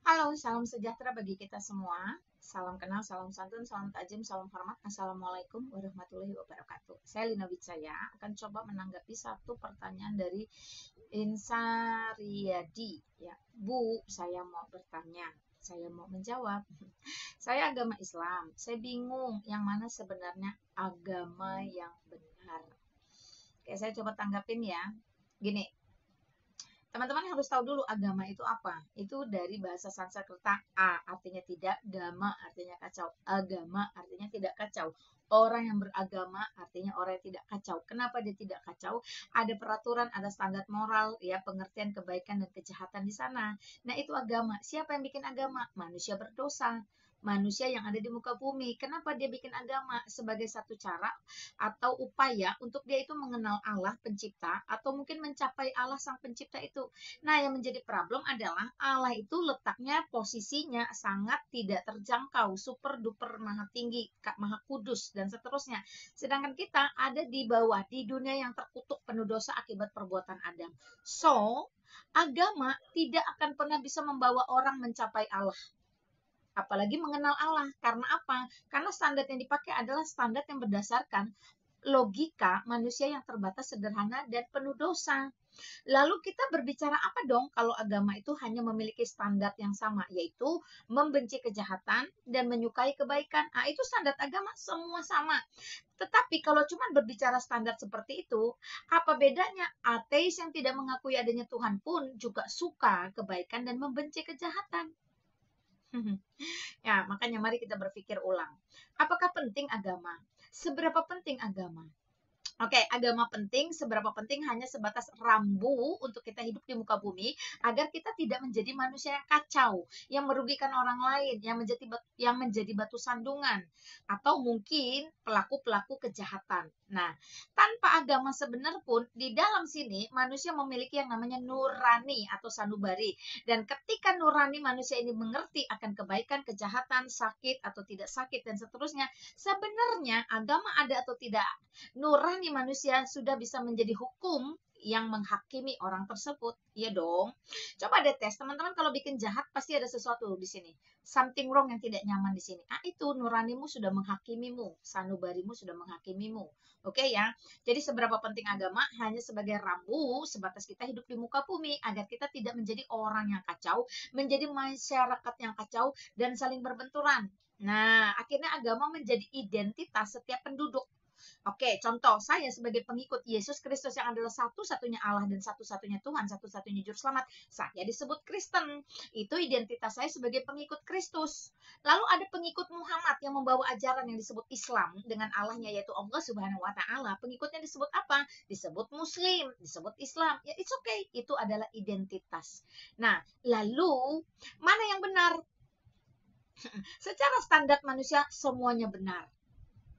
Halo, salam sejahtera bagi kita semua. Salam kenal, salam santun, salam takjim, salam hormat. Assalamualaikum warahmatullahi wabarakatuh. Saya Lina Wijaya akan coba menanggapi satu pertanyaan dari Insariadi. Ya, Bu, saya mau bertanya. Saya mau menjawab. Saya agama Islam. Saya bingung yang mana sebenarnya agama yang benar. Oke, saya coba tanggapin ya. Gini, teman-teman harus tahu dulu agama itu apa. Itu dari bahasa Sanskerta artinya tidak, gama artinya kacau. Agama artinya tidak kacau. Orang yang beragama artinya orang yang tidak kacau. Kenapa dia tidak kacau? Ada peraturan, ada standar moral, ya pengertian kebaikan dan kejahatan di sana. Nah itu agama. Siapa yang bikin agama? Manusia berdosa. Manusia yang ada di muka bumi. Kenapa dia bikin agama? Sebagai satu cara atau upaya untuk dia itu mengenal Allah pencipta atau mungkin mencapai Allah sang pencipta itu. Nah, yang menjadi problem adalah Allah itu letaknya posisinya sangat tidak terjangkau, super duper maha tinggi, maha kudus dan seterusnya. Sedangkan kita ada di bawah di dunia yang terkutuk penuh dosa akibat perbuatan Adam. So, agama tidak akan pernah bisa membawa orang mencapai Allah apalagi mengenal Allah. Karena apa? Karena standar yang dipakai adalah standar yang berdasarkan logika manusia yang terbatas, sederhana, dan penuh dosa. Lalu kita berbicara apa dong kalau agama itu hanya memiliki standar yang sama, yaitu membenci kejahatan dan menyukai kebaikan. Nah, itu standar agama semua sama. Tetapi kalau cuma berbicara standar seperti itu, apa bedanya ateis yang tidak mengakui adanya Tuhan pun juga suka kebaikan dan membenci kejahatan? Ya, makanya mari kita berpikir ulang. Apakah penting agama? Seberapa penting agama? Oke, agama penting, seberapa penting hanya sebatas rambu untuk kita hidup di muka bumi agar kita tidak menjadi manusia yang kacau, yang merugikan orang lain, yang menjadi batu sandungan atau mungkin pelaku-pelaku kejahatan. Nah, tanpa agama sebenar pun di dalam sini manusia memiliki yang namanya nurani atau sanubari. Dan ketika nurani manusia ini mengerti akan kebaikan, kejahatan, sakit atau tidak sakit dan seterusnya, sebenarnya agama ada atau tidak, nurani manusia sudah bisa menjadi hukum yang menghakimi orang tersebut. Iya dong. Coba deh tes, teman-teman kalau bikin jahat pasti ada sesuatu di sini. Something wrong yang tidak nyaman di sini. Itu nuranimu sudah menghakimimu, sanubarimu sudah menghakimimu. Oke ya. Jadi seberapa penting agama hanya sebagai rambu sebatas kita hidup di muka bumi agar kita tidak menjadi orang yang kacau, menjadi masyarakat yang kacau dan saling berbenturan. Nah, akhirnya agama menjadi identitas setiap penduduk. Oke, contoh saya sebagai pengikut Yesus Kristus yang adalah satu-satunya Allah dan satu-satunya Tuhan, satu-satunya juru selamat, saya disebut Kristen. Itu identitas saya sebagai pengikut Kristus. Lalu ada pengikut Muhammad yang membawa ajaran yang disebut Islam dengan Allahnya yaitu Allah Subhanahu wa taala. Pengikutnya disebut apa? Disebut Muslim, disebut Islam. Ya, it's okay. Itu adalah identitas. Nah, lalu mana yang benar? Secara standar manusia semuanya benar.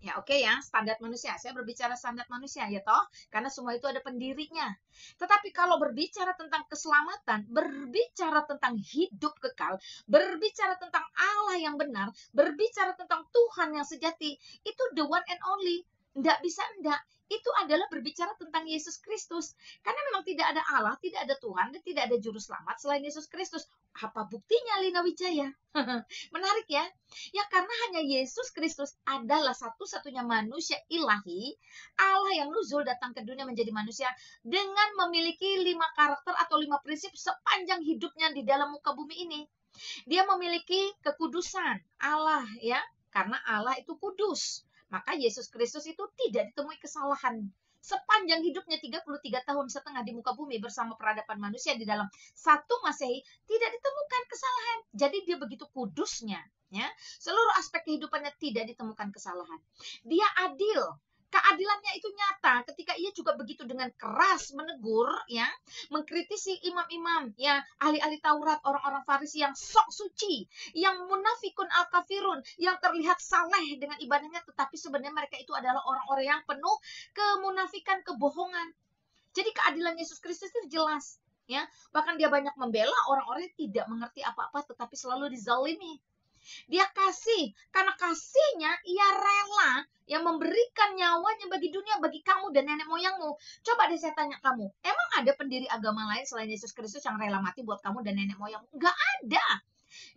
Ya oke ya, standar manusia. Saya berbicara standar manusia ya toh, karena semua itu ada pendirinya. Tetapi kalau berbicara tentang keselamatan, berbicara tentang hidup kekal, berbicara tentang Allah yang benar, berbicara tentang Tuhan yang sejati, itu the one and only. Enggak bisa enggak. Itu adalah berbicara tentang Yesus Kristus. Karena memang tidak ada Allah, tidak ada Tuhan, dan tidak ada juru selamat selain Yesus Kristus. Apa buktinya, Lina Wijaya? Menarik ya. Ya karena hanya Yesus Kristus adalah satu-satunya manusia ilahi, Allah yang nuzul datang ke dunia menjadi manusia dengan memiliki 5 karakter atau 5 prinsip sepanjang hidupnya di dalam muka bumi ini. Dia memiliki kekudusan Allah ya, karena Allah itu kudus. Maka Yesus Kristus itu tidak ditemui kesalahan. Sepanjang hidupnya 33,5 tahun di muka bumi bersama peradaban manusia di dalam satu Masehi, tidak ditemukan kesalahan. Jadi dia begitu kudusnya. Ya, seluruh aspek kehidupannya tidak ditemukan kesalahan. Dia adil. Keadilannya itu nyata ketika ia juga begitu dengan keras menegur, ya, mengkritisi imam-imam, ya, ahli-ahli Taurat, orang-orang Farisi yang sok suci, yang munafikun al-kafirun, yang terlihat saleh dengan ibadahnya, tetapi sebenarnya mereka itu adalah orang-orang yang penuh kemunafikan, kebohongan. Jadi keadilan Yesus Kristus itu jelas, ya. Bahkan dia banyak membela orang-orang yang tidak mengerti apa-apa, tetapi selalu dizalimi. Dia kasih, karena kasihnya ia rela yang memberikan nyawanya bagi dunia, bagi kamu dan nenek moyangmu. Coba deh saya tanya kamu, emang ada pendiri agama lain selain Yesus Kristus yang rela mati buat kamu dan nenek moyangmu? Enggak ada.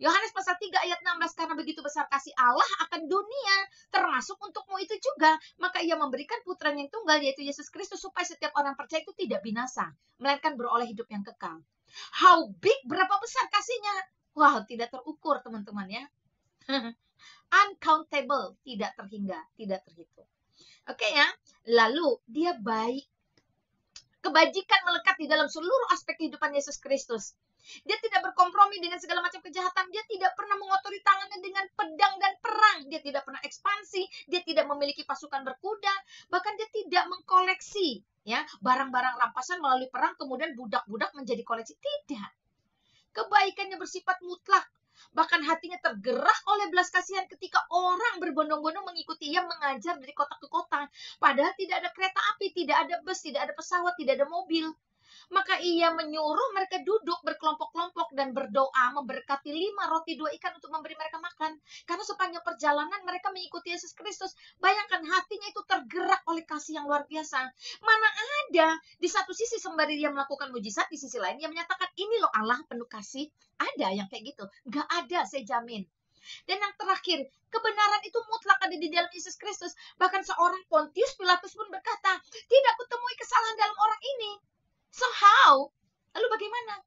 Yohanes pasal 3 ayat 16, karena begitu besar kasih Allah akan dunia, termasuk untukmu itu juga, maka ia memberikan putranya yang tunggal, yaitu Yesus Kristus, supaya setiap orang percaya itu tidak binasa, melainkan beroleh hidup yang kekal. How big, berapa besar kasihnya? Wow, tidak terukur teman-teman ya. Uncountable, tidak terhingga, tidak terhitung. Oke ya, lalu dia baik. Kebajikan melekat di dalam seluruh aspek kehidupan Yesus Kristus. Dia tidak berkompromi dengan segala macam kejahatan. Dia tidak pernah mengotori tangannya dengan pedang dan perang. Dia tidak pernah ekspansi. Dia tidak memiliki pasukan berkuda. Bahkan dia tidak mengkoleksi ya barang-barang rampasan melalui perang, kemudian budak-budak menjadi koleksi. Tidak. Kebaikannya bersifat mutlak. Bahkan hatinya tergerak oleh belas kasihan ketika orang berbondong-bondong mengikuti ia mengajar dari kota ke kota. Padahal tidak ada kereta api, tidak ada bus, tidak ada pesawat, tidak ada mobil. Maka ia menyuruh mereka duduk berkelompok-kelompok dan berdoa, memberkati 5 roti 2 ikan untuk memberi mereka makan. Karena sepanjang perjalanan mereka mengikuti Yesus Kristus. Bayangkan hatinya itu tergerak oleh kasih yang luar biasa. Mana ada di satu sisi sembari dia melakukan mujizat, di sisi lain dia menyatakan ini loh Allah penuh kasih. Ada yang kayak gitu? Gak ada, saya jamin. Dan yang terakhir, kebenaran itu mutlak ada di dalam Yesus Kristus. Bahkan seorang Pontius Pilatus pun berkata, tidak kutemui kesalahan dalam orang ini. So how? Lalu bagaimana?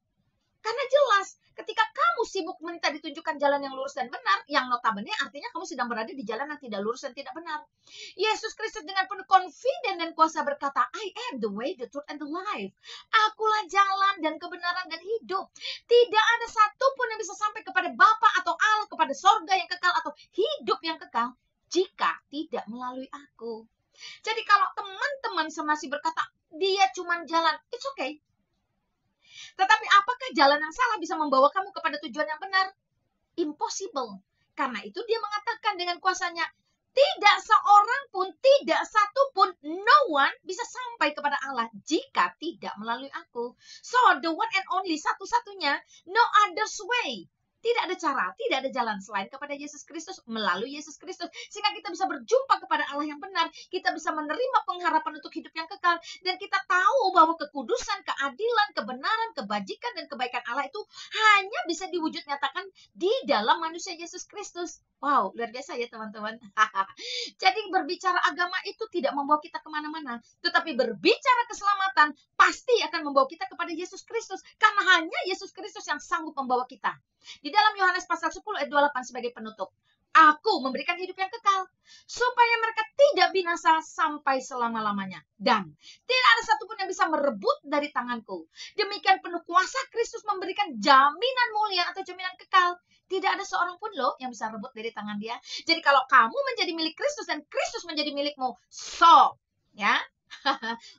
Karena jelas, ketika kamu sibuk minta ditunjukkan jalan yang lurus dan benar, yang notabene artinya kamu sedang berada di jalan yang tidak lurus dan tidak benar. Yesus Kristus dengan penuh confident dan kuasa berkata, I am the way, the truth, and the life. Akulah jalan dan kebenaran dan hidup. Tidak ada satupun yang bisa sampai kepada Bapa atau Allah, kepada sorga yang kekal atau hidup yang kekal, jika tidak melalui aku. Jadi kalau teman-teman masih berkata, dia cuma jalan, it's okay. Tetapi apakah jalan yang salah bisa membawa kamu kepada tujuan yang benar? Impossible. Karena itu dia mengatakan dengan kuasanya, tidak seorang pun, tidak satu pun, no one bisa sampai kepada Allah jika tidak melalui aku. So, the one and only, satu-satunya, no other's way. Tidak ada cara, tidak ada jalan selain kepada Yesus Kristus, melalui Yesus Kristus. Sehingga kita bisa berjumpa kepada Allah yang benar. Kita bisa menerima pengharapan untuk hidup yang kekal. Dan kita tahu bahwa kekudusan, keadilan, kebenaran, kebajikan, dan kebaikan Allah itu hanya bisa diwujud nyatakan di dalam manusia Yesus Kristus. Wow, luar biasa ya teman-teman. Jadi berbicara agama itu tidak membawa kita kemana-mana. Tetapi berbicara keselamatan pasti akan membawa kita kepada Yesus Kristus. Karena hanya Yesus Kristus yang sanggup membawa kita. Di dalam Yohanes pasal 10 ayat 28 sebagai penutup. Aku memberikan hidup yang kekal, supaya mereka tidak binasa sampai selama-lamanya. Dan tidak ada satupun yang bisa merebut dari tanganku. Demikian penuh kuasa Kristus memberikan jaminan mulia atau jaminan kekal. Tidak ada seorang pun loh yang bisa rebut dari tangan dia. Jadi kalau kamu menjadi milik Kristus dan Kristus menjadi milikmu, so, ya,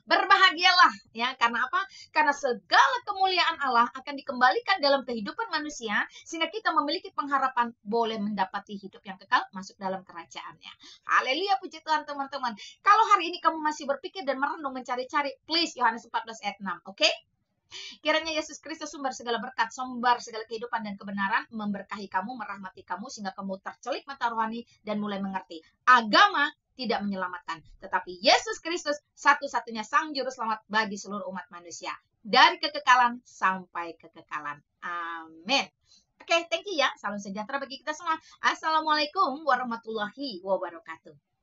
berbahagialah ya. Karena apa? Karena segala kemuliaan Allah akan dikembalikan dalam kehidupan manusia, sehingga kita memiliki pengharapan boleh mendapati hidup yang kekal masuk dalam kerajaannya. Haleluya, puji Tuhan teman-teman. Kalau hari ini kamu masih berpikir dan merenung mencari-cari, please Yohanes 14 ayat 6, oke? Kiranya Yesus Kristus sumber segala berkat, sumber segala kehidupan dan kebenaran, memberkahi kamu, merahmati kamu, sehingga kamu tercelik mata rohani dan mulai mengerti. Agama tidak menyelamatkan, tetapi Yesus Kristus satu-satunya sang juru selamat bagi seluruh umat manusia. Dari kekekalan sampai kekekalan. Amin. Oke, thank you ya. Salam sejahtera bagi kita semua. Assalamualaikum warahmatullahi wabarakatuh.